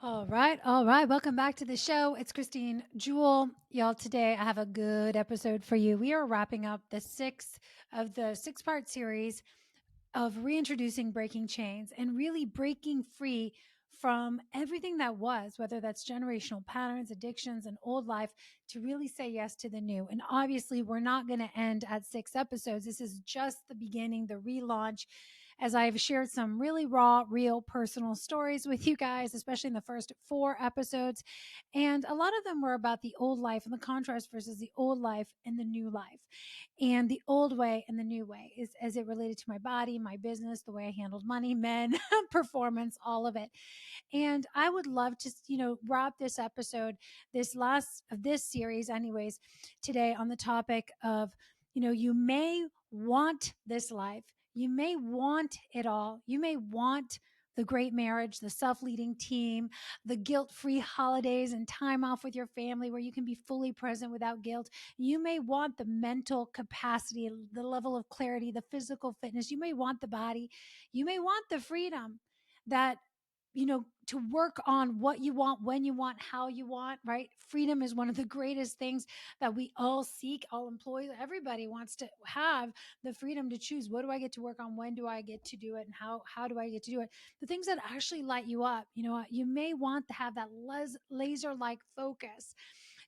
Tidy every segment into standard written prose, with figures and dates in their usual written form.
All right, all right. Welcome back to the show. It's Christine Jewell. Y'all, today I have a good episode for you. We are wrapping up the sixth of the six-part series of reintroducing breaking chains and really breaking free from everything that was, whether that's generational patterns, addictions, and old life, to really say yes to the new. And obviously, we're not going to end at six episodes. This is just the beginning, the relaunch, as I've shared some really raw, real personal stories with you guys, especially in the first four episodes. And a lot of them were about the old life and the contrast versus the old life and the new life, and the old way and the new way is as it related to my body, my business, the way I handled money, men, performance, all of it. And I would love to, wrap this episode, this last of this series, anyways, today on the topic of, you may want this life. You may want it all. You may want the great marriage, the self leading team, the guilt free holidays and time off with your family where you can be fully present without guilt. You may want the mental capacity, the level of clarity, the physical fitness. You may want the body. You may want the freedom that to work on what you want, when you want, how you want, right? Freedom is one of the greatest things that we all seek. All employees, everybody wants to have the freedom to choose, what do I get to work on? When do I get to do it? And how do I get to do it? The things that actually light you up. You may want to have that laser like focus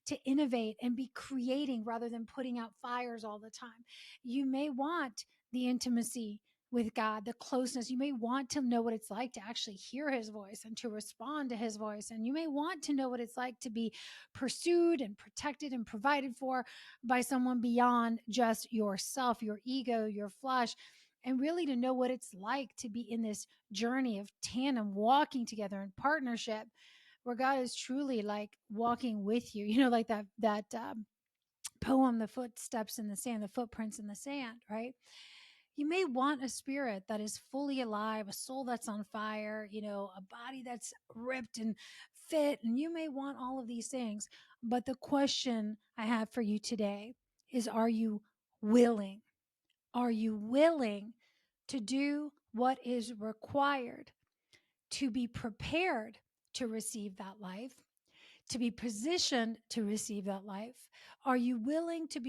to innovate and be creating rather than putting out fires all the time. You may want the intimacy with God, the closeness. You may want to know what it's like to actually hear his voice and to respond to his voice. And you may want to know what it's like to be pursued and protected and provided for by someone beyond just yourself, your ego, your flesh. And really to know what it's like to be in this journey of tandem, walking together in partnership, where God is truly like walking with you. Like that poem, "The Footsteps in the Sand," the footprints in the sand, right? You may want a spirit that is fully alive, a soul that's on fire, a body that's ripped and fit. And you may want all of these things. But the question I have for you today is, are you willing? Are you willing to do what is required to be prepared to receive that life, to be positioned to receive that life? Are you willing to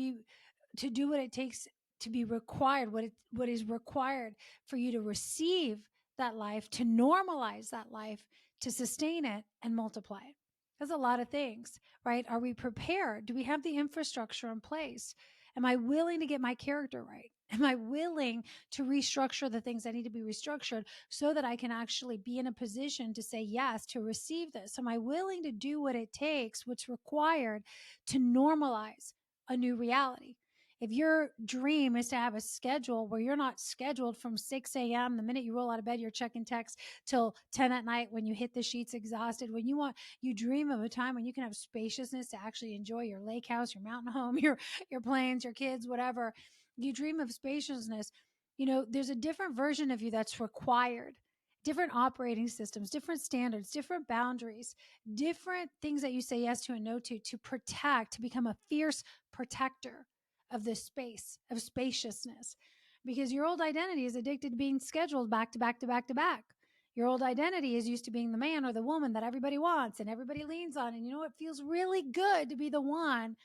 do what it takes to be required, what is required for you to receive that life, to normalize that life, to sustain it and multiply it? That's a lot of things, right? Are we prepared? Do we have the infrastructure in place? Am I willing to get my character right? Am I willing to restructure the things that need to be restructured so that I can actually be in a position to say yes, to receive this? Am I willing to do what it takes, what's required to normalize a new reality? If your dream is to have a schedule where you're not scheduled from 6 a.m., the minute you roll out of bed, you're checking texts till 10 at night when you hit the sheets exhausted, when you dream of a time when you can have spaciousness to actually enjoy your lake house, your mountain home, your planes, your kids, whatever. You dream of spaciousness. There's a different version of you that's required, different operating systems, different standards, different boundaries, different things that you say yes to and no to protect, to become a fierce protector of this space, of spaciousness. Because your old identity is addicted to being scheduled back to back to back to back. Your old identity is used to being the man or the woman that everybody wants and everybody leans on. And it feels really good to be the one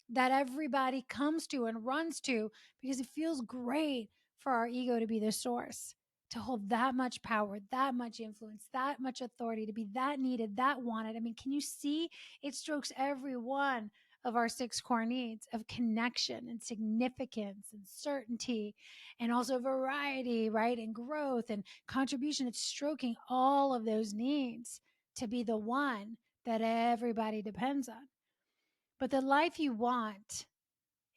that everybody comes to and runs to, because it feels great for our ego to be the source, to hold that much power, that much influence, that much authority, to be that needed, that wanted. I mean, can you see? It strokes every one of our six core needs of connection and significance and certainty, and also variety, right? And growth and contribution. It's stroking all of those needs to be the one that everybody depends on. But the life you want,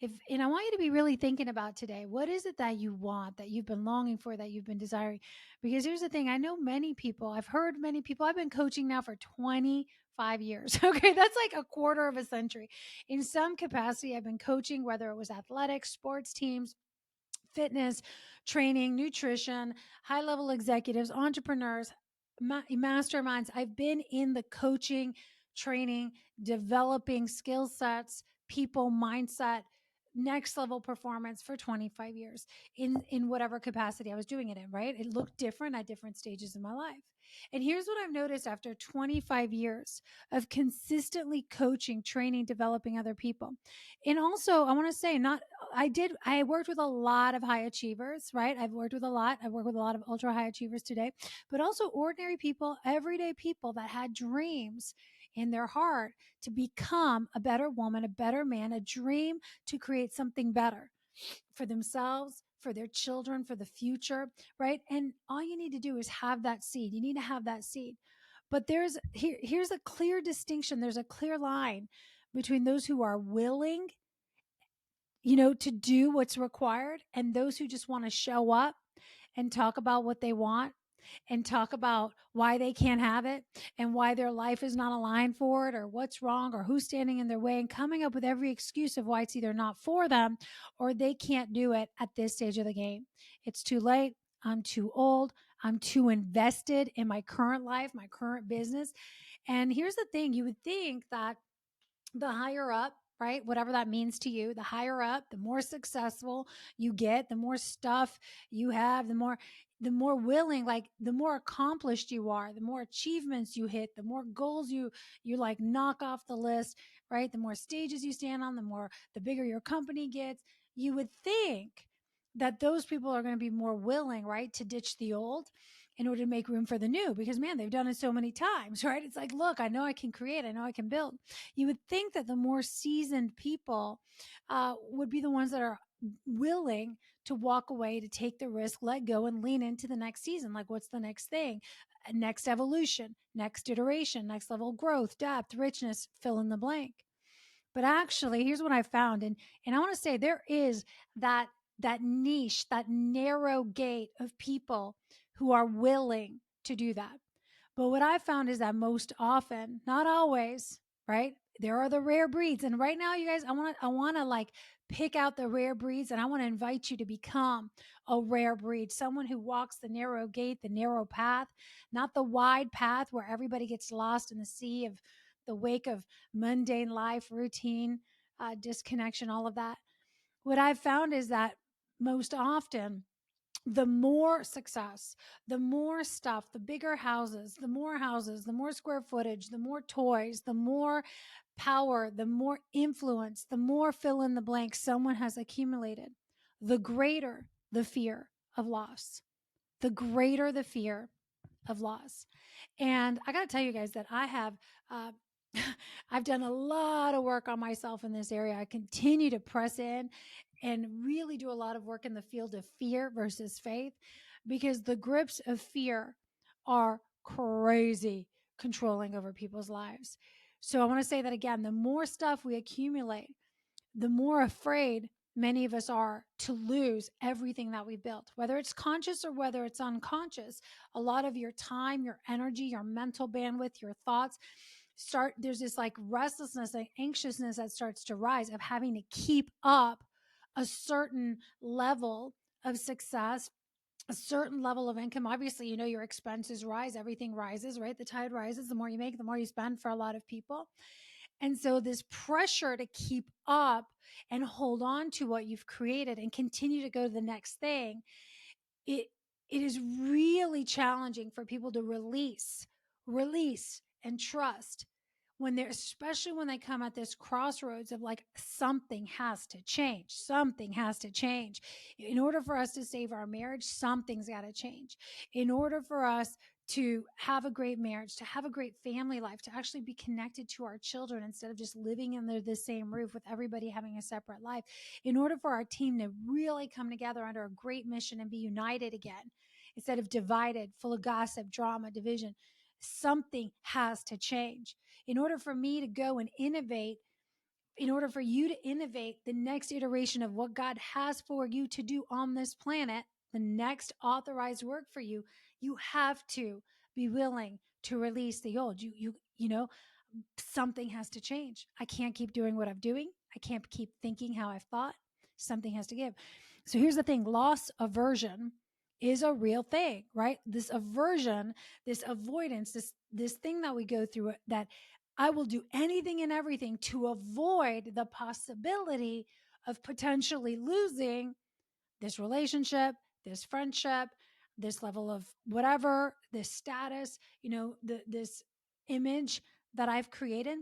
and I want you to be really thinking about today, what is it that you want, that you've been longing for, that you've been desiring? Because here's the thing, I know many people, I've heard many people, I've been coaching now for 25 years. Okay, that's like a quarter of a century. In some capacity, I've been coaching, whether it was athletics, sports teams, fitness, training, nutrition, high level executives, entrepreneurs, masterminds. I've been in the coaching, training, developing skill sets, people, mindset, next level performance for 25 years in whatever capacity I was doing it in, right? It looked different at different stages in my life. And here's what I've noticed after 25 years of consistently coaching, training, developing other people. And also, I want to say, I worked with a lot of high achievers, right? I've worked with a lot of ultra high achievers today, but also ordinary people, everyday people that had dreams in their heart to become a better woman, a better man, a dream to create something better for themselves, for their children, for the future, right? And all you need to do is have that seed. You need to have that seed. But here's a clear distinction. There's a clear line between those who are willing, to do what's required, and those who just want to show up and talk about what they want and talk about why they can't have it and why their life is not aligned for it or what's wrong or who's standing in their way, and coming up with every excuse of why it's either not for them or they can't do it at this stage of the game. It's too late. I'm too old. I'm too invested in my current life, my current business. And here's the thing, you would think that the higher up, right? Whatever that means to you, the higher up, the more successful you get, the more stuff you have, the more willing, like the more accomplished you are, the more achievements you hit, the more goals you like knock off the list, right? The more stages you stand on, the bigger your company gets. You would think that those people are going to be more willing, right, to ditch the old in order to make room for the new, because man, they've done it so many times, right? It's like, look, I know I can create, I know I can build. You would think that the more seasoned people would be the ones that are willing to walk away, to take the risk, let go, and lean into the next season. Like, what's the next thing? Next evolution, next iteration, next level growth, depth, richness, fill in the blank. But actually, here's what I found, and I want to say there is that niche, that narrow gate of people who are willing to do that. But what I found is that most often, not always, right? There are the rare breeds. And right now, you guys, I want to like pick out the rare breeds, and I want to invite you to become a rare breed, someone who walks the narrow gate, the narrow path, not the wide path where everybody gets lost in the sea of the wake of mundane life, routine, disconnection, all of that. What I've found is that most often, the more success, the more stuff, the bigger houses, the more square footage, the more toys, the more power, the more influence, the more fill in the blank someone has accumulated, the greater the fear of loss. The greater the fear of loss. And I got to tell you guys that I have, uh, I've done a lot of work on myself in this area. I continue to press in and really do a lot of work in the field of fear versus faith, because the grips of fear are crazy controlling over people's lives. So I want to say that again, the more stuff we accumulate, the more afraid many of us are to lose everything that we built, whether it's conscious or whether it's unconscious. A lot of your time, your energy, your mental bandwidth, your thoughts there's this like restlessness and anxiousness that starts to rise of having to keep up a certain level of success, a certain level of income. Obviously, your expenses rise, everything rises, right? The tide rises, the more you make, the more you spend for a lot of people. And so this pressure to keep up and hold on to what you've created and continue to go to the next thing, it it is really challenging for people to release and trust when they're, especially when they come at this crossroads of like, something has to change in order for us to save our marriage. Something's got to change in order for us to have a great marriage, to have a great family life, to actually be connected to our children instead of just living under the same roof with everybody having a separate life. In order for our team to really come together under a great mission and be united again, instead of divided, full of gossip, drama, division, something has to change. In order for me to go and innovate, in order for you to innovate the next iteration of what God has for you to do on this planet, the next authorized work for you, you have to be willing to release the old. Something has to change. I can't keep doing what I'm doing. I can't keep thinking how I've thought. Something has to give. So here's the thing, loss aversion is a real thing, right? This aversion, this avoidance, this thing that we go through, that I will do anything and everything to avoid the possibility of potentially losing this relationship, this friendship, this level of whatever, this status, this image that I've created.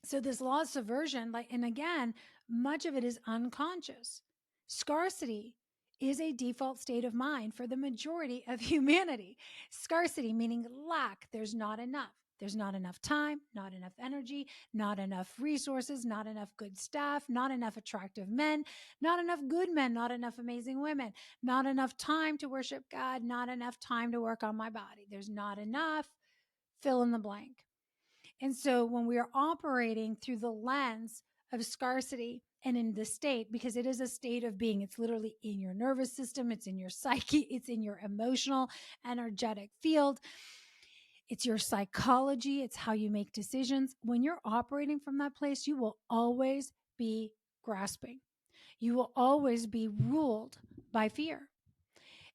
So this law of subversion, like, and again, much of it is unconscious. Scarcity is a default state of mind for the majority of humanity. Scarcity meaning lack. There's not enough. There's not enough time, not enough energy, not enough resources, not enough good staff, not enough attractive men, not enough good men, not enough amazing women, not enough time to worship God, not enough time to work on my body. There's not enough, fill in the blank. And so when we are operating through the lens of scarcity and in the state, because it is a state of being, it's literally in your nervous system, it's in your psyche, it's in your emotional, energetic field, it's your psychology, it's how you make decisions. When you're operating from that place, you will always be grasping. You will always be ruled by fear.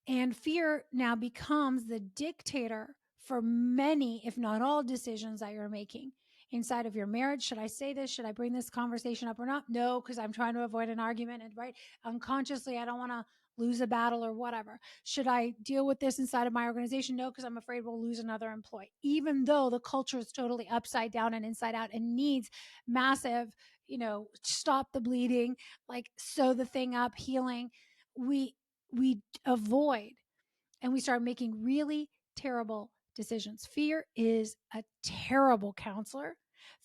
And fear now becomes the dictator for many, if not all, decisions that you're making inside of your marriage. Should I say this? Should I bring this conversation up or not? No, because I'm trying to avoid an argument. And right, unconsciously, I don't want to lose a battle or whatever. Should I deal with this inside of my organization? No, because I'm afraid we'll lose another employee, even though the culture is totally upside down and inside out and needs massive, stop the bleeding, like sew the thing up, healing. We avoid and we start making really terrible decisions. Fear is a terrible counselor.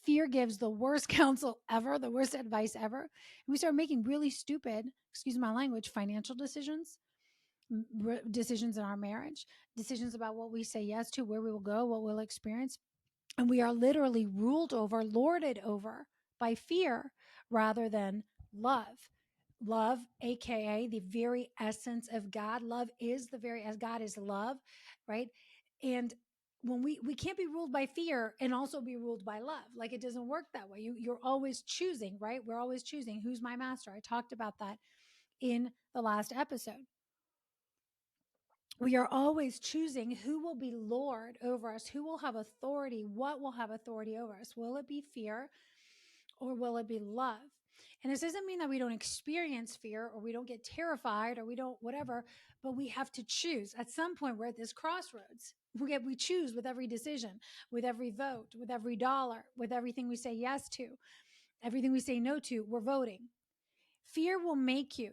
Fear gives the worst counsel ever, the worst advice ever. And we start making really stupid, excuse my language, financial decisions, decisions in our marriage, decisions about what we say yes to, where we will go, what we'll experience. And we are literally ruled over, lorded over by fear rather than love. Love, aka the very essence of God. Love is the very, as God is love, right? And when we can't be ruled by fear and also be ruled by love. Like, it doesn't work that way. You're always choosing, right? We're always choosing who's my master. I talked about that in the last episode. We are always choosing who will be Lord over us, who will have authority, what will have authority over us. Will it be fear or will it be love? And this doesn't mean that we don't experience fear or we don't get terrified or we don't whatever, but we have to choose. At some point, we're at this crossroads. We choose with every decision, with every vote, with every dollar, with everything we say yes to, everything we say no to, we're voting. Fear will make you,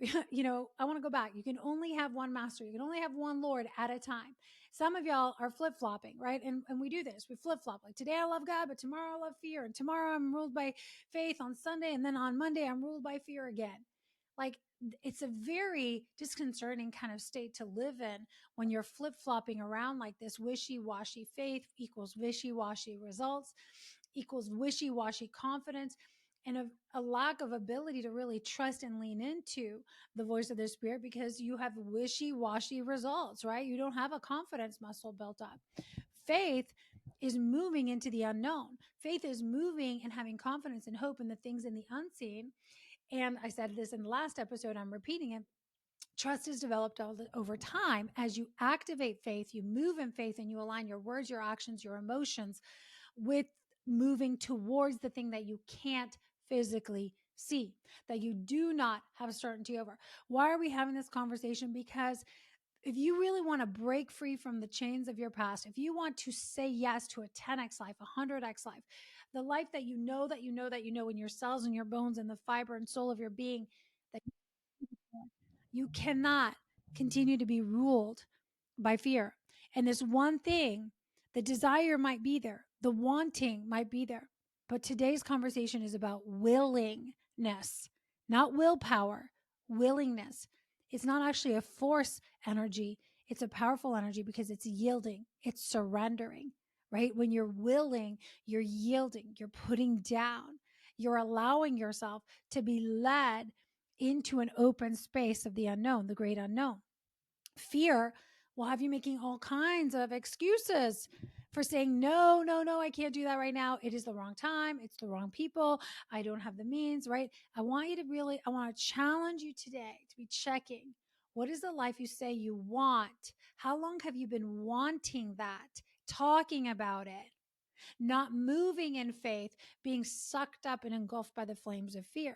I want to go back. You can only have one master. You can only have one Lord at a time. Some of y'all are flip flopping, right? And we do this. We flip flop. Like, today I love God, but tomorrow I love fear. And tomorrow I'm ruled by faith on Sunday. And then on Monday I'm ruled by fear again. Like, it's a very disconcerting kind of state to live in when you're flip flopping around like this. Wishy washy faith equals wishy washy results equals wishy washy confidence, and a lack of ability to really trust and lean into the voice of the Spirit because you have wishy washy results, right? You don't have a confidence muscle built up. Faith is moving into the unknown. Faith is moving and having confidence and hope in the things in the unseen. And I said this in the last episode, I'm repeating it. Trust is developed over time. As you activate faith, you move in faith, and you align your words, your actions, your emotions with moving towards the thing that you can't physically see, that you do not have certainty over. Why are we having this conversation? Because if you really want to break free from the chains of your past, if you want to say yes to a 10x life, a 100x life, the life that you know, that you know, that you know in your cells and your bones and the fiber and soul of your being, that you cannot continue to be ruled by fear. And this one thing, the desire might be there, the wanting might be there. But today's conversation is about willingness, not willpower, willingness. It's not actually a force energy. It's a powerful energy because it's yielding, it's surrendering, right? When you're willing, you're yielding, you're putting down, you're allowing yourself to be led into an open space of the unknown, the great unknown. Fear will have you making all kinds of excuses for saying, no, no, no, I can't do that right now. It is the wrong time. It's the wrong people. I don't have the means, right? I want to challenge you today to be checking. What is the life you say you want? How long have you been wanting that? Talking about it, not moving in faith, being sucked up and engulfed by the flames of fear.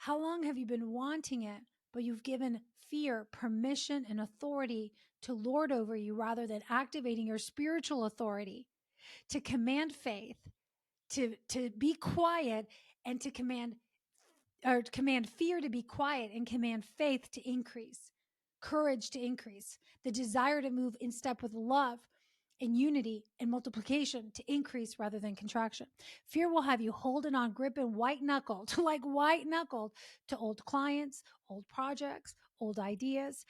How long have you been wanting it, but you've given fear permission and authority to lord over you rather than activating your spiritual authority to command faith, to be quiet, and to command fear to be quiet and command faith to increase, courage to increase, the desire to move in step with love and unity and multiplication to increase rather than contraction. Fear will have you holding on, gripping white knuckled, like white knuckled to old clients, old projects, old ideas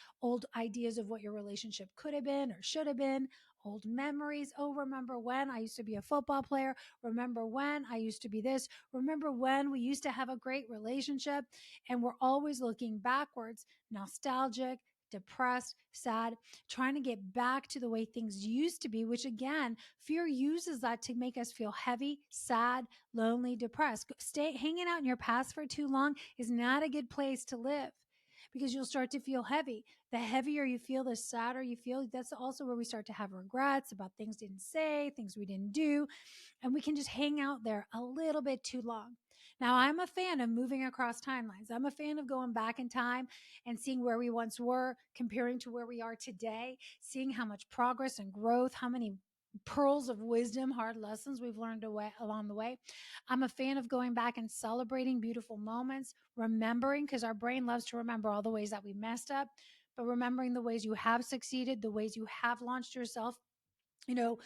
of what your relationship could have been or should have been, old memories. Oh, remember when I used to be a football player? Remember when I used to be this? Remember when we used to have a great relationship? And we're always looking backwards, nostalgic, depressed, sad, trying to get back to the way things used to be, which again, fear uses that to make us feel heavy, sad, lonely, depressed. Hanging out in your past for too long is not a good place to live because you'll start to feel heavy. The heavier you feel, the sadder you feel. That's also where we start to have regrets about things didn't say, things we didn't do, and we can just hang out there a little bit too long. Now, I'm a fan of moving across timelines. I'm a fan of going back in time and seeing where we once were, comparing to where we are today, seeing how much progress and growth, how many pearls of wisdom, hard lessons we've learned along the way. I'm a fan of going back and celebrating beautiful moments, remembering, because our brain loves to remember all the ways that we messed up, but remembering the ways you have succeeded, the ways you have launched yourself, you know,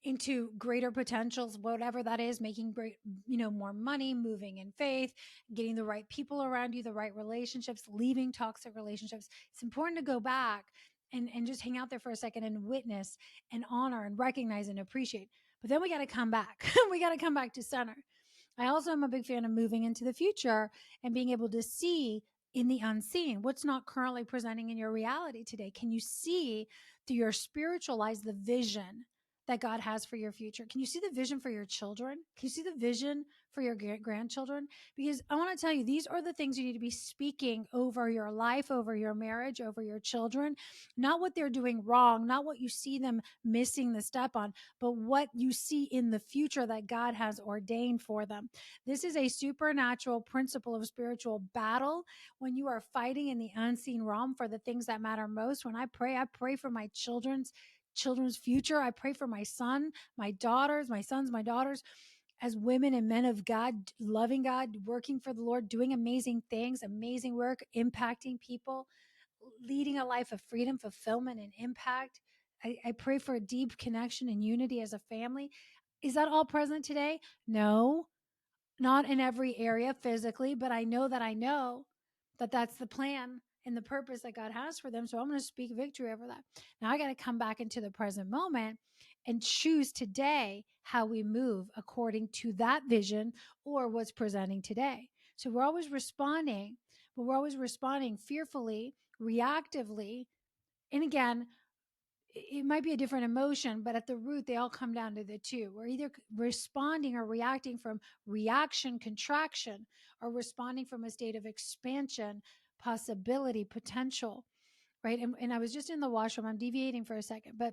into greater potentials, whatever that is, making great, more money, moving in faith, getting the right people around you, the right relationships, leaving toxic relationships. It's important to go back and just hang out there for a second and witness and honor and recognize and appreciate. But then we got to come back. We got to come back to center. I also am a big fan of moving into the future and being able to see in the unseen what's not currently presenting in your reality today. Can you see through your spiritual eyes the vision that God has for your future? Can you see the vision for your children? Can you see the vision for your grandchildren? Because I want to tell you, these are the things you need to be speaking over your life, over your marriage, over your children, not what they're doing wrong, not what you see them missing the step on, but what you see in the future that God has ordained for them. This is a supernatural principle of spiritual battle when you are fighting in the unseen realm for the things that matter most. When I pray for my children's future. I pray for my son, my daughters, my sons, my daughters, as women and men of God, loving God, working for the Lord, doing amazing things, amazing work, impacting people, leading a life of freedom, fulfillment, and impact. I pray for a deep connection and unity as a family. Is that all present today? No, not in every area physically, but I know that that's the plan and the purpose that God has for them. So I'm going to speak victory over that. Now I got to come back into the present moment and choose today how we move according to that vision or what's presenting today. So we're always responding, but we're always responding fearfully, reactively. And again, it might be a different emotion, but at the root, they all come down to the two. We're either responding or reacting from reaction, contraction, or responding from a state of expansion, possibility, potential, right? And I was just in the washroom. I'm deviating for a second, but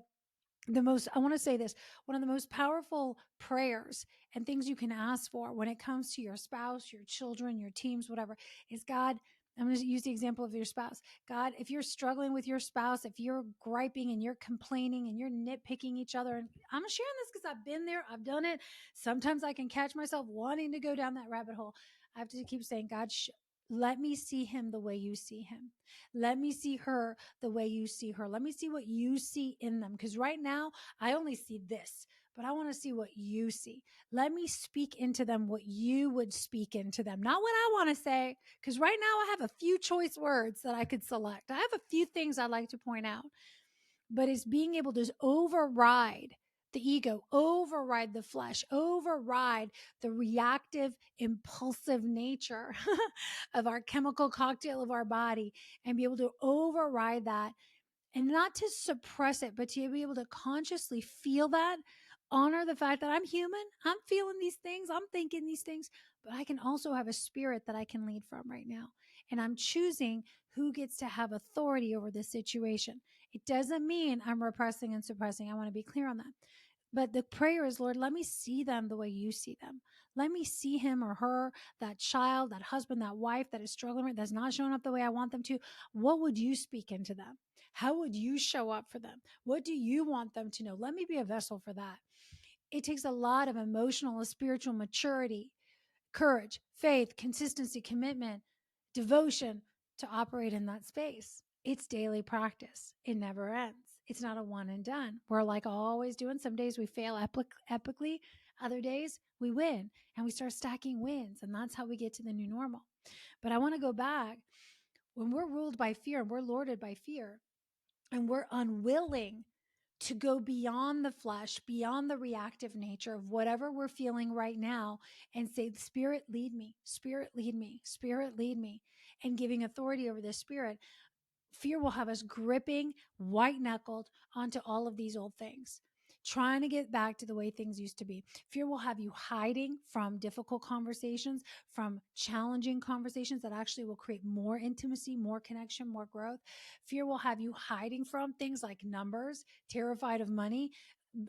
I want to say this, one of the most powerful prayers and things you can ask for when it comes to your spouse, your children, your teams, whatever, is God. I'm going to use the example of your spouse. God, if you're struggling with your spouse, if you're griping and you're complaining and you're nitpicking each other, and I'm sharing this because I've been there, I've done it. Sometimes I can catch myself wanting to go down that rabbit hole. I have to keep saying, God, let me see him the way you see him. Let me see her the way you see her. Let me see what you see in them. Because right now, I only see this, but I want to see what you see. Let me speak into them what you would speak into them, not what I want to say. Because right now, I have a few choice words that I could select. I have a few things I'd like to point out, but it's being able to override the ego, override the flesh, override the reactive, impulsive nature of our chemical cocktail of our body, and be able to override that and not to suppress it, but to be able to consciously feel that, honor the fact that I'm human, I'm feeling these things, I'm thinking these things, but I can also have a spirit that I can lead from right now. And I'm choosing who gets to have authority over this situation. It doesn't mean I'm repressing and suppressing. I want to be clear on that. But the prayer is, Lord, let me see them the way you see them. Let me see him or her, that child, that husband, that wife that is struggling with, that's not showing up the way I want them to. What would you speak into them? How would you show up for them? What do you want them to know? Let me be a vessel for that. It takes a lot of emotional and spiritual maturity, courage, faith, consistency, commitment, devotion to operate in that space. It's daily practice. It never ends. It's not a one and done. We're like always doing. Some days we fail epically, other days we win and we start stacking wins. And that's how we get to the new normal. But I want to go back when we're ruled by fear and we're lorded by fear and we're unwilling to go beyond the flesh, beyond the reactive nature of whatever we're feeling right now and say, Spirit, lead me, Spirit, lead me, Spirit, lead me, and giving authority over the Spirit. Fear will have us gripping white knuckled onto all of these old things, trying to get back to the way things used to be. Fear will have you hiding from difficult conversations, from challenging conversations that actually will create more intimacy, more connection, more growth. Fear will have you hiding from things like numbers, terrified of money.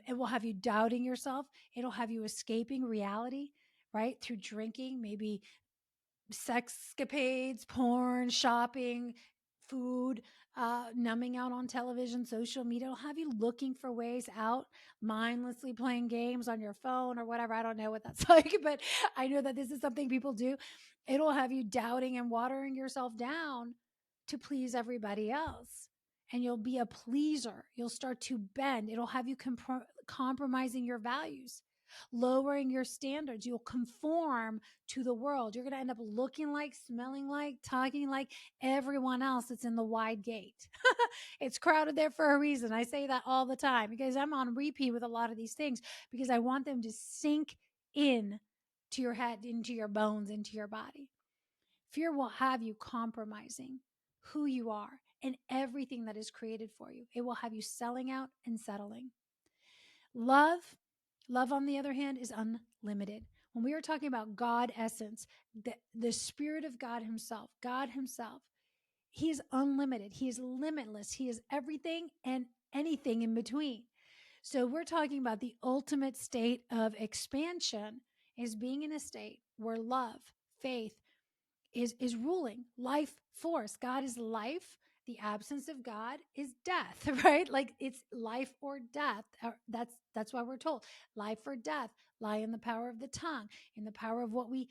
It will have you doubting yourself. It'll have you escaping reality, right? Through drinking, maybe sexcapades, porn, shopping, food, numbing out on television, social media. It'll have you looking for ways out, mindlessly playing games on your phone or whatever. I don't know what that's like, but I know that this is something people do. It'll have you doubting and watering yourself down to please everybody else. And you'll be a pleaser. You'll start to bend. It'll have you compromising your values, lowering your standards. You'll conform to the world. You're going to end up looking like, smelling like, talking like everyone else that's in the wide gate. It's crowded there for a reason. I say that all the time because I'm on repeat with a lot of these things because I want them to sink in to your head, into your bones, into your body. Fear will have you compromising who you are and everything that is created for you. It will have you selling out and settling. Love, love on the other hand, is unlimited. When we are talking about God essence, the Spirit of God Himself, He is unlimited. He is limitless. He is everything and anything in between. So we're talking about the ultimate state of expansion is being in a state where love, faith, is ruling, life force. God is life. The absence of God is death, right? Like it's life or death. That's why we're told life or death lie in the power of the tongue, in the power of what we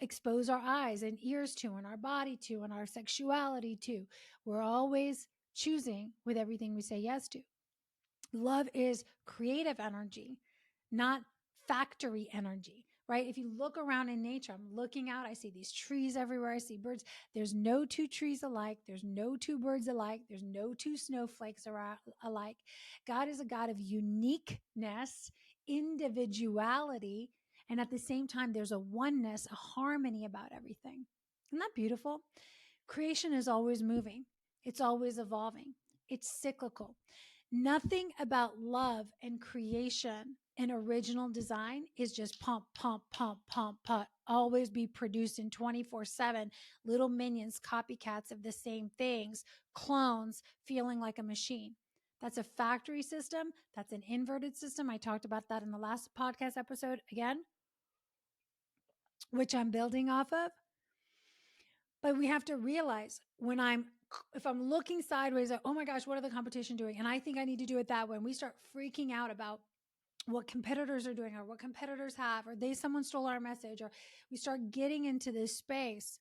expose our eyes and ears to, and our body to, and our sexuality to. We're always choosing with everything we say yes to. Love is creative energy, not factory energy, right? If you look around in nature, I'm looking out, I see these trees everywhere, I see birds. There's no two trees alike. There's no two birds alike. There's no two snowflakes alike. God is a God of uniqueness, individuality, and at the same time, there's a oneness, a harmony about everything. Isn't that beautiful? Creation is always moving, it's always evolving, it's cyclical. Nothing about love and creation and original design is just pump, pump, pump, pump, pump, always be produced in 24/7, little minions, copycats of the same things, clones feeling like a machine. That's a factory system. That's an inverted system. I talked about that in the last podcast episode again, which I'm building off of. But we have to realize if I'm looking sideways at, oh my gosh, what are the competition doing? And I think I need to do it that way. And we start freaking out about what competitors are doing or what competitors have, or someone stole our message, or we start getting into this space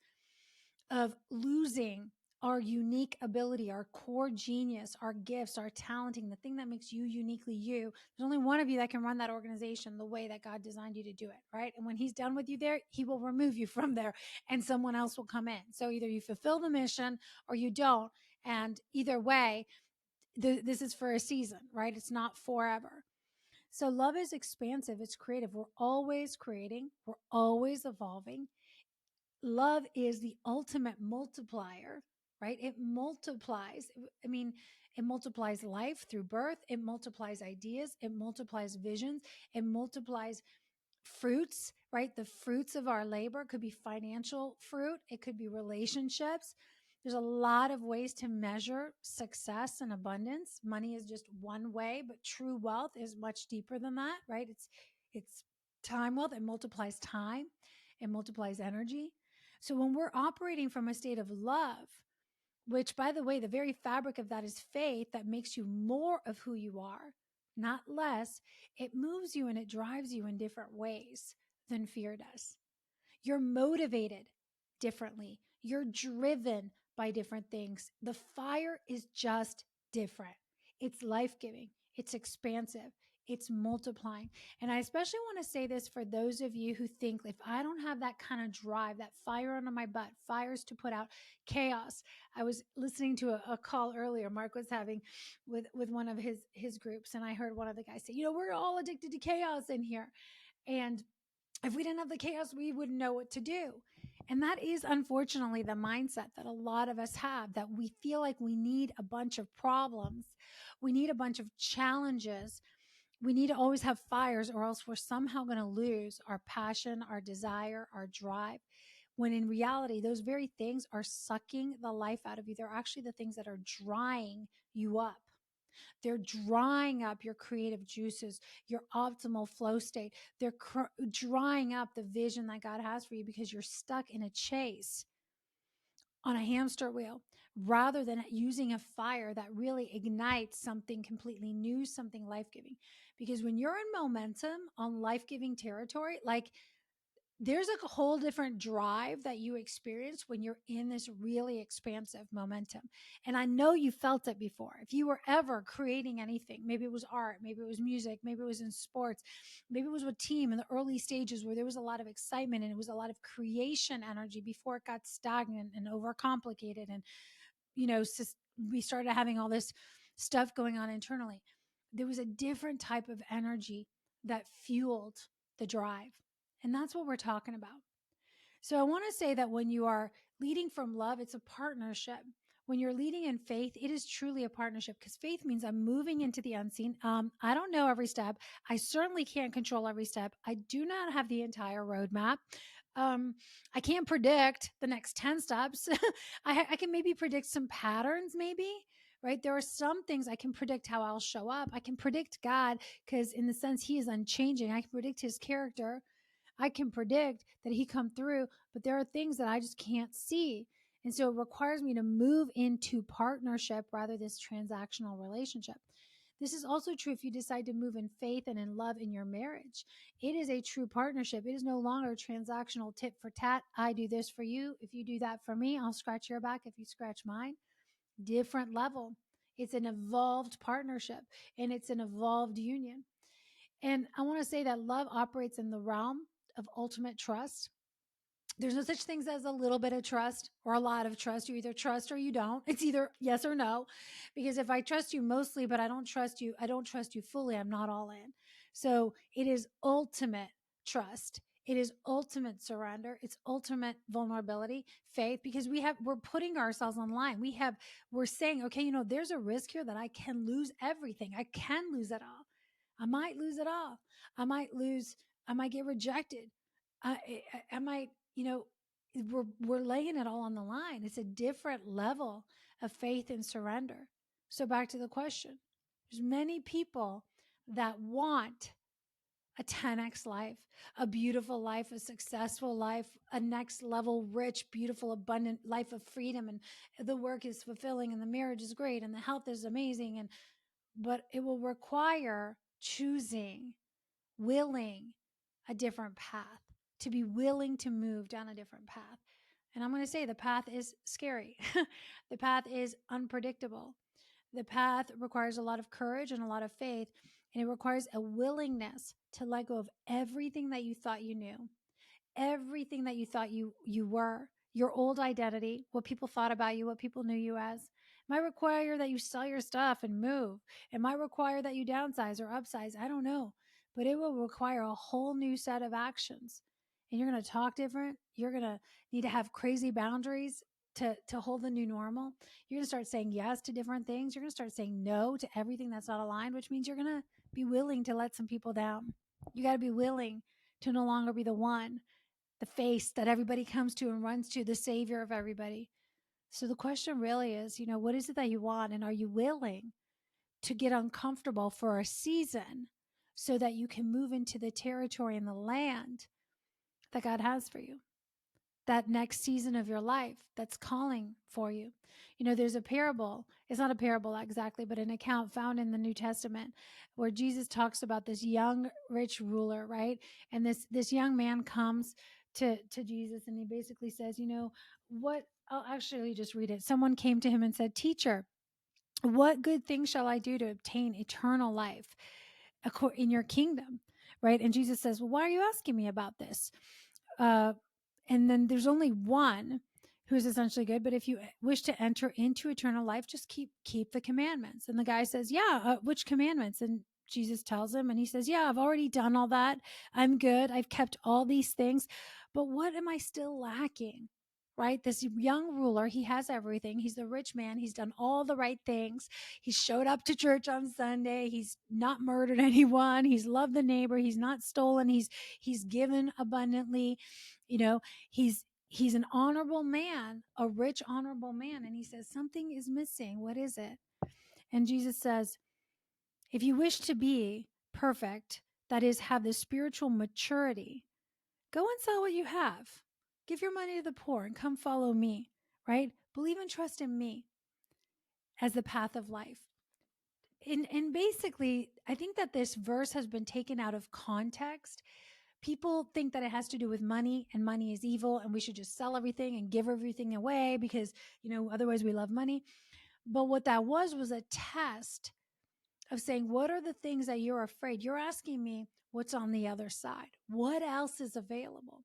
of losing our unique ability, our core genius, our gifts, our talenting, the thing that makes you uniquely you. There's only one of you that can run that organization the way that God designed you to do it, right? And when He's done with you there, He will remove you from there and someone else will come in. So either you fulfill the mission or you don't. And either way, this is for a season, right? It's not forever. So love is expansive. It's creative. We're always creating. We're always evolving. Love is the ultimate multiplier, right? It multiplies. I mean, it multiplies life through birth. It multiplies ideas. It multiplies visions. It multiplies fruits, right? The fruits of our labor could be financial fruit. It could be relationships. There's a lot of ways to measure success and abundance. Money is just one way, but true wealth is much deeper than that, right? It's time wealth. It multiplies time, it multiplies energy. So when we're operating from a state of love, which by the way, the very fabric of that is faith that makes you more of who you are, not less, it moves you and it drives you in different ways than fear does. You're motivated differently. You're driven by different things. The fire is just different. It's life giving, it's expansive, it's multiplying. And I especially want to say this for those of you who think if I don't have that kind of drive, that fire under my butt, fires to put out chaos. I was listening to a call earlier Mark was having with one of his groups, and I heard one of the guys say, we're all addicted to chaos in here. And if we didn't have the chaos, we wouldn't know what to do. And that is unfortunately the mindset that a lot of us have, that we feel like we need a bunch of problems. We need a bunch of challenges. We need to always have fires, or else we're somehow going to lose our passion, our desire, our drive. When in reality, those very things are sucking the life out of you. They're actually the things that are drying you up. They're drying up your creative juices, your optimal flow state. They're drying up the vision that God has for you because you're stuck in a chase on a hamster wheel rather than using a fire that really ignites something completely new, something life giving. Because when you're in momentum on life giving territory, like there's a whole different drive that you experience when you're in this really expansive momentum. And I know you felt it before. If you were ever creating anything, maybe it was art, maybe it was music, maybe it was in sports, maybe it was with team in the early stages where there was a lot of excitement and it was a lot of creation energy before it got stagnant and overcomplicated. And, we started having all this stuff going on internally. There was a different type of energy that fueled the drive. And that's what we're talking about. So I want to say that when you are leading from love, it's a partnership. When you're leading in faith, it is truly a partnership because faith means I'm moving into the unseen. I don't know every step. I certainly can't control every step. I do not have the entire roadmap. I can't predict the next 10 steps. I can maybe predict some patterns, maybe, right? There are some things I can predict how I'll show up. I can predict God because in the sense he is unchanging. I can predict his character. I can predict that he come through, but there are things that I just can't see. And so it requires me to move into partnership rather than this transactional relationship. This is also true if you decide to move in faith and in love in your marriage. It is a true partnership. It is no longer transactional tit for tat. I do this for you. If you do that for me, I'll scratch your back if you scratch mine. Different level. It's an evolved partnership and it's an evolved union. And I want to say that love operates in the realm of ultimate trust. There's no such things as a little bit of trust or a lot of trust. You either trust or you don't. It's either yes or no. Because if I trust you mostly, but I don't trust you fully, I'm not all in. So it is ultimate trust. It is ultimate surrender. It's ultimate vulnerability, faith, because we're putting ourselves on line. We're saying, okay, there's a risk here that I can lose everything. I can lose it all. I might lose it all. I might get rejected. I might, we're laying it all on the line. It's a different level of faith and surrender. So back to the question, there's many people that want a 10x life, a beautiful life, a successful life, a next level, rich, beautiful, abundant life of freedom. And the work is fulfilling and the marriage is great and the health is amazing. But it will require choosing, willing a different path, to be willing to move down a different path. And I'm going to say the path is scary. The path is unpredictable. The path requires a lot of courage and a lot of faith, and it requires a willingness to let go of everything that you thought you knew, everything that you thought you were, your old identity, what people thought about you, what people knew you as. It might require that you sell your stuff and move. It might require that you downsize or upsize. I don't know, but it will require a whole new set of actions. And you're going to talk different. You're going to need to have crazy boundaries to hold the new normal. You're going to start saying yes to different things. You're going to start saying no to everything that's not aligned, which means you're going to be willing to let some people down. You got to be willing to no longer be the one, the face that everybody comes to and runs to, the savior of everybody. So the question really is, what is it that you want? And are you willing to get uncomfortable for a season so that you can move into the territory and the land that God has for you? That next season of your life that's calling for you. There's a parable. It's not a parable exactly, but an account found in the New Testament where Jesus talks about this young rich ruler, right? And this young man comes to Jesus and he basically says, what I'll actually just read it. Someone came to him and said, "Teacher, what good thing shall I do to obtain eternal life in your kingdom?" Right? And Jesus says, "Well, why are you asking me about this?" Uh, and then there's only one who is essentially good. But if you wish to enter into eternal life, just keep the commandments. And the guy says, "Yeah, which commandments?" And Jesus tells him, and he says, "Yeah, I've already done all that. I'm good. I've kept all these things. But what am I still lacking?" Right? This young ruler, he has everything. He's the rich man. He's done all the right things. He showed up to church on Sunday. He's not murdered anyone. He's loved the neighbor. He's not stolen. He's given abundantly. You know, he's an honorable man, a rich honorable man, and he says something is missing. What is it? And Jesus says, "If you wish to be perfect, that is, have the spiritual maturity, go and sell what you have. Give your money to the poor and come follow me." Right? Believe and trust in me as the path of life. And basically, I think that this verse has been taken out of context. People think that it has to do with money and money is evil and we should just sell everything and give everything away because, otherwise we love money. But what that was a test of saying, what are the things that you're afraid? You're asking me what's on the other side. What else is available?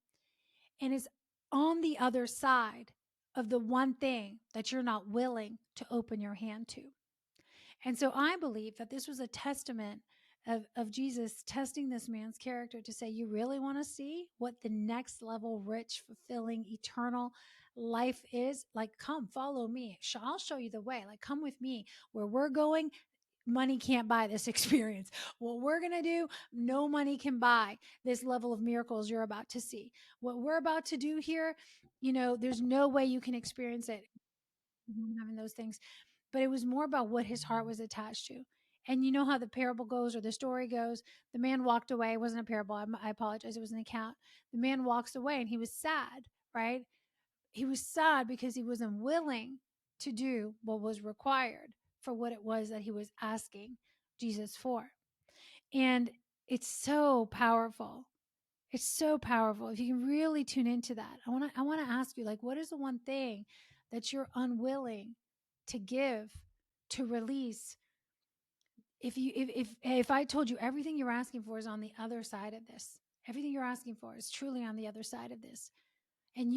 And is on the other side of the one thing that you're not willing to open your hand to. And so I believe that this was a testament of Jesus testing this man's character to say, you really want to see what the next level, rich, fulfilling, eternal life is? Like, come follow me. I'll show you the way. Like, come with me where we're going. Money can't buy this experience. What we're going to do, no money can buy this level of miracles you're about to see. What we're about to do here, there's no way you can experience it having those things. But it was more about what his heart was attached to. And you know how the parable goes or the story goes. The man walked away. It wasn't a parable. I apologize. It was an account. The man walks away and he was sad, right? He was sad because he wasn't willing to do what was required for what it was that he was asking Jesus for. And it's so powerful. It's so powerful. If you can really tune into that, I want to ask you, like, what is the one thing that you're unwilling to give, to release? If I told you everything you're asking for is on the other side of this, everything you're asking for is truly on the other side of this. And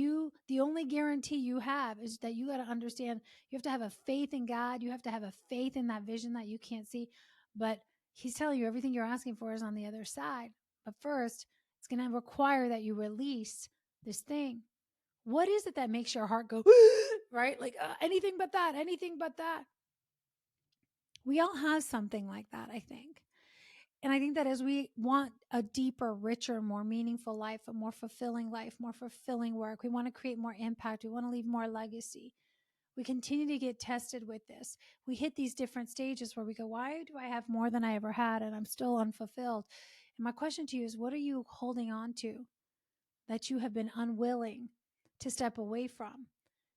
the only guarantee you have is that you got to understand you have to have a faith in God. You have to have a faith in that vision that you can't see. But he's telling you everything you're asking for is on the other side. But first, it's going to require that you release this thing. What is it that makes your heart go, right? Like anything but that, anything but that. We all have something like that, I think. And I think that as we want a deeper, richer, more meaningful life, a more fulfilling life, more fulfilling work, we want to create more impact, we want to leave more legacy. We continue to get tested with this. We hit these different stages where we go, why do I have more than I ever had and I'm still unfulfilled? And my question to you is, what are you holding on to that you have been unwilling to step away from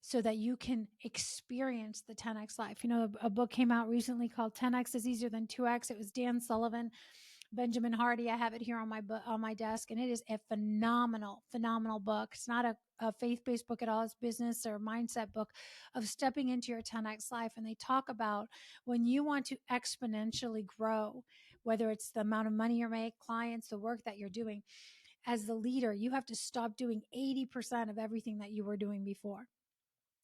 so that you can experience the 10x life? A book came out recently called 10x is Easier Than 2x. It was Dan Sullivan, Benjamin Hardy. I have it here on my desk, and it is a phenomenal book. It's not a faith-based book at all. It's business or mindset book of stepping into your 10x life. And they talk about when you want to exponentially grow, whether it's the amount of money you make, clients, the work that you're doing. As the leader, you have to stop doing 80% of everything that you were doing before.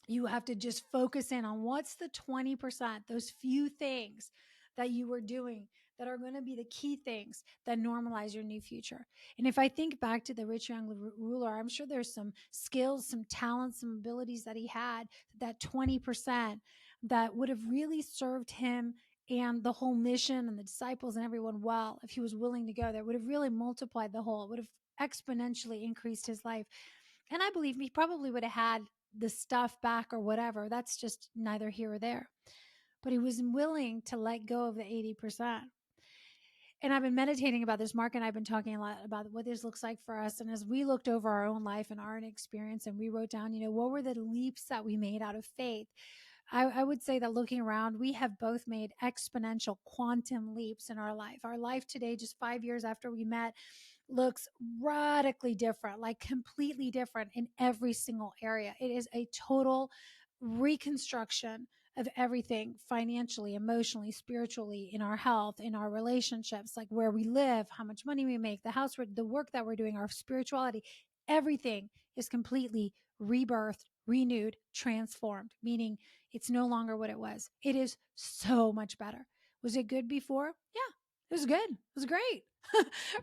You have to just focus in on what's the 20%, those few things that you were doing that are going to be the key things that normalize your new future. And if I think back to the rich young ruler, I'm sure there's some skills, some talents, some abilities that he had, that 20% that would have really served him and the whole mission and the disciples and everyone well if he was willing to go there. It would have really multiplied the whole, it would have exponentially increased his life. And I believe he probably would have had the stuff back or whatever. That's just neither here or there. But he was willing to let go of the 80%. And I've been meditating about this. Mark and I've been talking a lot about what this looks like for us. And as we looked over our own life and our own experience, and we wrote down, what were the leaps that we made out of faith? I would say that looking around, we have both made exponential quantum leaps in our life. Our life today, just 5 years after we met, looks radically different, like completely different in every single area. It is a total reconstruction of everything financially, emotionally, spiritually, in our health, in our relationships, like where we live, how much money we make, the house, the work that we're doing, our spirituality, everything is completely rebirthed, renewed, transformed, meaning it's no longer what it was. It is so much better. Was it good before? Yeah, it was good. It was great.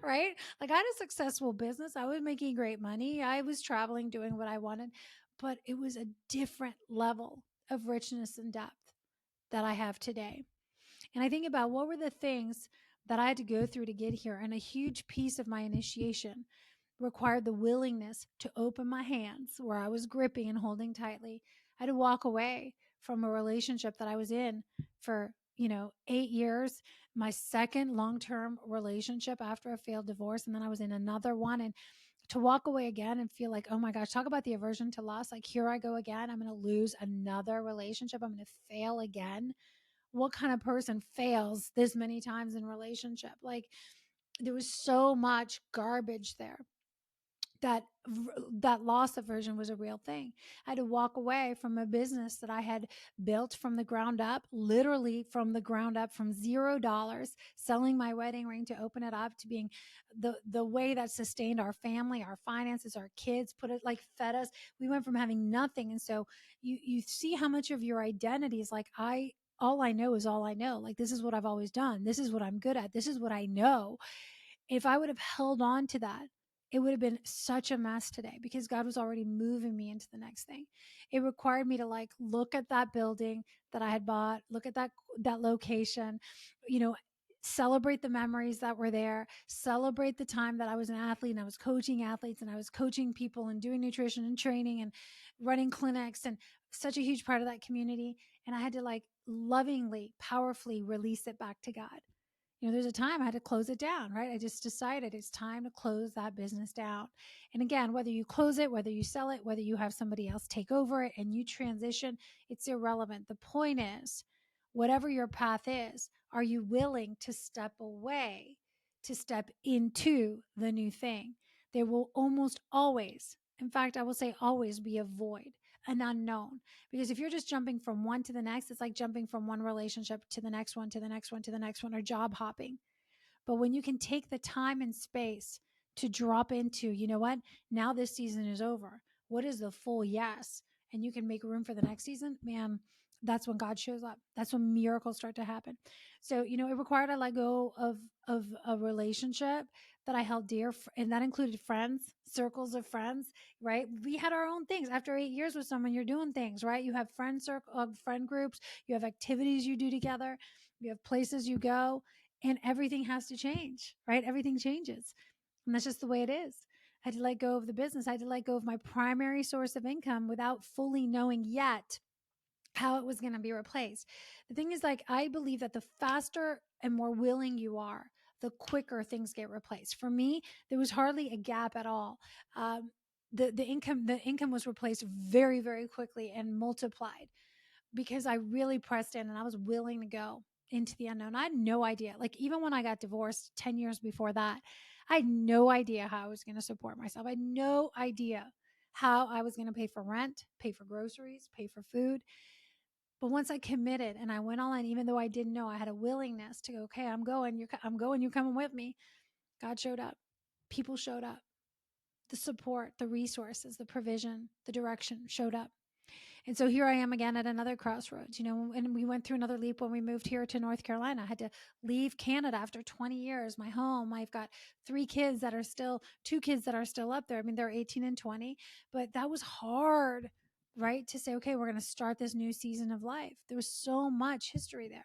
Right? Like I had a successful business. I was making great money. I was traveling, doing what I wanted, but it was a different level of richness and depth that I have today. And I think about what were the things that I had to go through to get here. And a huge piece of my initiation required the willingness to open my hands where I was gripping and holding tightly. I had to walk away from a relationship that I was in for, 8 years, my second long term relationship after a failed divorce. And then I was in another one. And to walk away again and feel like, oh my gosh, talk about the aversion to loss. Like, here I go again. I'm going to lose another relationship. I'm going to fail again. What kind of person fails this many times in relationship? Like, there was so much garbage there that that loss aversion was a real thing. I had to walk away from a business that I had built from the ground up, literally from the ground up, from $0, selling my wedding ring to open it up to being the way that sustained our family, our finances, our kids, put it like fed us. We went from having nothing. And so you see how much of your identity is like, all I know is all I know. Like, this is what I've always done. This is what I'm good at. This is what I know. If I would have held on to that, it would have been such a mess today because God was already moving me into the next thing. It required me to like look at that building that I had bought, look at that location, you know, celebrate the memories that were there, celebrate the time that I was an athlete and I was coaching athletes and I was coaching people and doing nutrition and training and running clinics and such a huge part of that community. And I had to like lovingly, powerfully release it back to God. There's a time I had to close it down, right? I just decided it's time to close that business down. And again, whether you close it, whether you sell it, whether you have somebody else take over it and you transition, it's irrelevant. The point is, whatever your path is, are you willing to step away to step into the new thing? There will almost always, in fact, I will say always, be a void, an unknown. Because if you're just jumping from one to the next, it's like jumping from one relationship to the next one, to the next one, to the next one, or job hopping. But when you can take the time and space to drop into, you know what, now this season is over. What is the full yes? And you can make room for the next season, man, that's when God shows up. That's when miracles start to happen. So, it required I let go of a relationship that I held dear, and that included friends, circles of friends, right? We had our own things. After 8 years with someone, you're doing things, right? You have friend groups, you have activities you do together, you have places you go, and everything has to change, right? Everything changes. And that's just the way it is. I had to let go of the business. I had to let go of my primary source of income without fully knowing yet how it was going to be replaced. The thing is, like, I believe that the faster and more willing you are, the quicker things get replaced. For me, there was hardly a gap at all. The income was replaced very, very quickly and multiplied because I really pressed in and I was willing to go into the unknown. I had no idea. Like, even when I got divorced 10 years before that, I had no idea how I was going to support myself. I had no idea how I was going to pay for rent, pay for groceries, pay for food. But once I committed and I went all in, even though I didn't know, I had a willingness to go, okay, I'm going, I'm going, you're coming with me. God showed up. People showed up. The support, the resources, the provision, the direction showed up. And so here I am again at another crossroads, and we went through another leap when we moved here to North Carolina. I had to leave Canada after 20 years, my home. I've got two kids that are still up there. I mean, they're 18 and 20, but that was hard, right? To say, okay, we're going to start this new season of life. There was so much history there.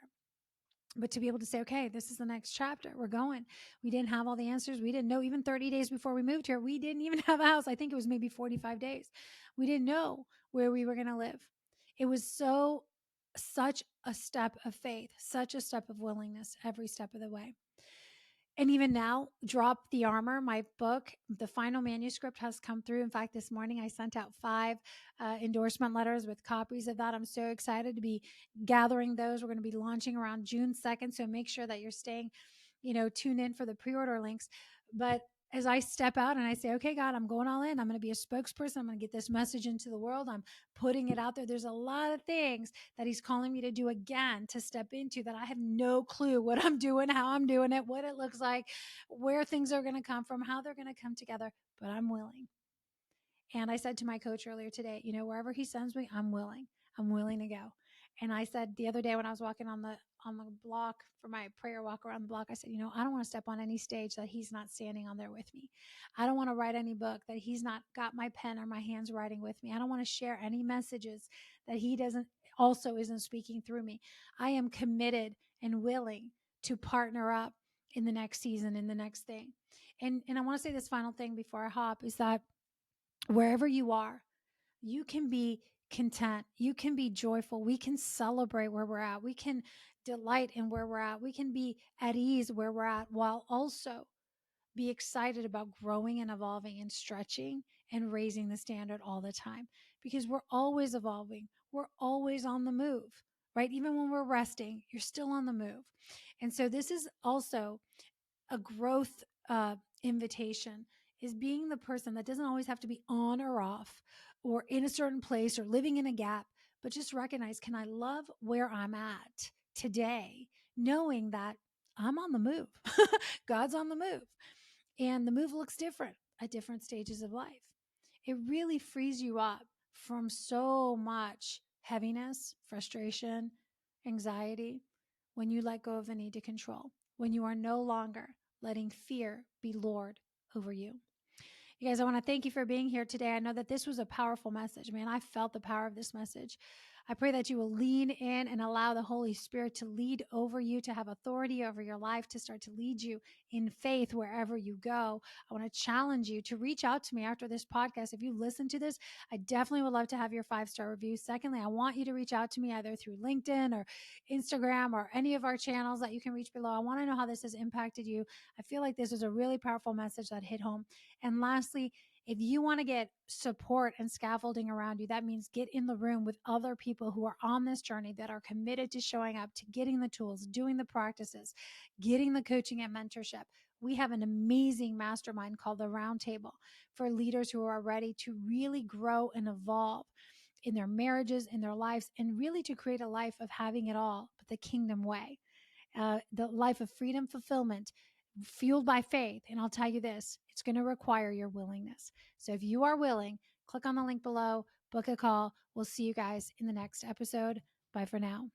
But to be able to say, okay, this is the next chapter. We're going. We didn't have all the answers. We didn't know even 30 days before we moved here. We didn't even have a house. I think it was maybe 45 days. We didn't know where we were going to live. It was such a step of faith, such a step of willingness every step of the way. And even now, Drop the Armor, my book, the final manuscript has come through. In fact, this morning I sent out 5 endorsement letters with copies of that. I'm so excited to be gathering those. We're going to be launching around June 2nd. So make sure that you're staying, tuned in for the pre-order links. But as I step out and I say, okay, God, I'm going all in. I'm going to be a spokesperson. I'm going to get this message into the world. I'm putting it out there. There's a lot of things that he's calling me to do again, to step into, that I have no clue what I'm doing, how I'm doing it, what it looks like, where things are going to come from, how they're going to come together, but I'm willing. And I said to my coach earlier today, wherever he sends me, I'm willing. I'm willing to go. And I said the other day when I was walking on the block for my prayer walk around the block, I said, I don't want to step on any stage that he's not standing on there with me. I don't want to write any book that he's not got my pen or my hands writing with me. I don't want to share any messages that he isn't speaking through me. I am committed and willing to partner up in the next season, in the next thing. And I want to say this final thing before I hop is that wherever you are, you can be content. You can be joyful. We can celebrate where we're at. We can delight in where we're at. We can be at ease where we're at, while also be excited about growing and evolving and stretching and raising the standard all the time, because we're always evolving. We're always on the move, right? Even when we're resting, you're still on the move. And so this is also a growth invitation, is being the person that doesn't always have to be on or off or in a certain place or living in a gap, but just recognize, can I love where I'm at today, knowing that I'm on the move. God's on the move, and the move looks different at different stages of life. It really frees you up from so much heaviness, frustration, anxiety, when you let go of the need to control, when you are no longer letting fear be Lord over you. You guys, I want to thank you for being here today. I know that this was a powerful message. Man, I felt the power of this message. I pray that you will lean in and allow the Holy Spirit to lead over you, to have authority over your life, to start to lead you in faith wherever you go. I want to challenge you to reach out to me after this podcast. If you listen to this, I definitely would love to have your 5-star review. Secondly, I want you to reach out to me either through LinkedIn or Instagram or any of our channels that you can reach below. I want to know how this has impacted you. I feel like this was a really powerful message that hit home. And lastly, if you want to get support and scaffolding around you, that means get in the room with other people who are on this journey, that are committed to showing up, to getting the tools, doing the practices, getting the coaching and mentorship. We have an amazing mastermind called the Roundtable for leaders who are ready to really grow and evolve in their marriages, in their lives, and really to create a life of having it all, but the kingdom way, the life of freedom, fulfillment, fueled by faith. And I'll tell you this, it's going to require your willingness. So if you are willing, click on the link below, book a call. We'll see you guys in the next episode. Bye for now.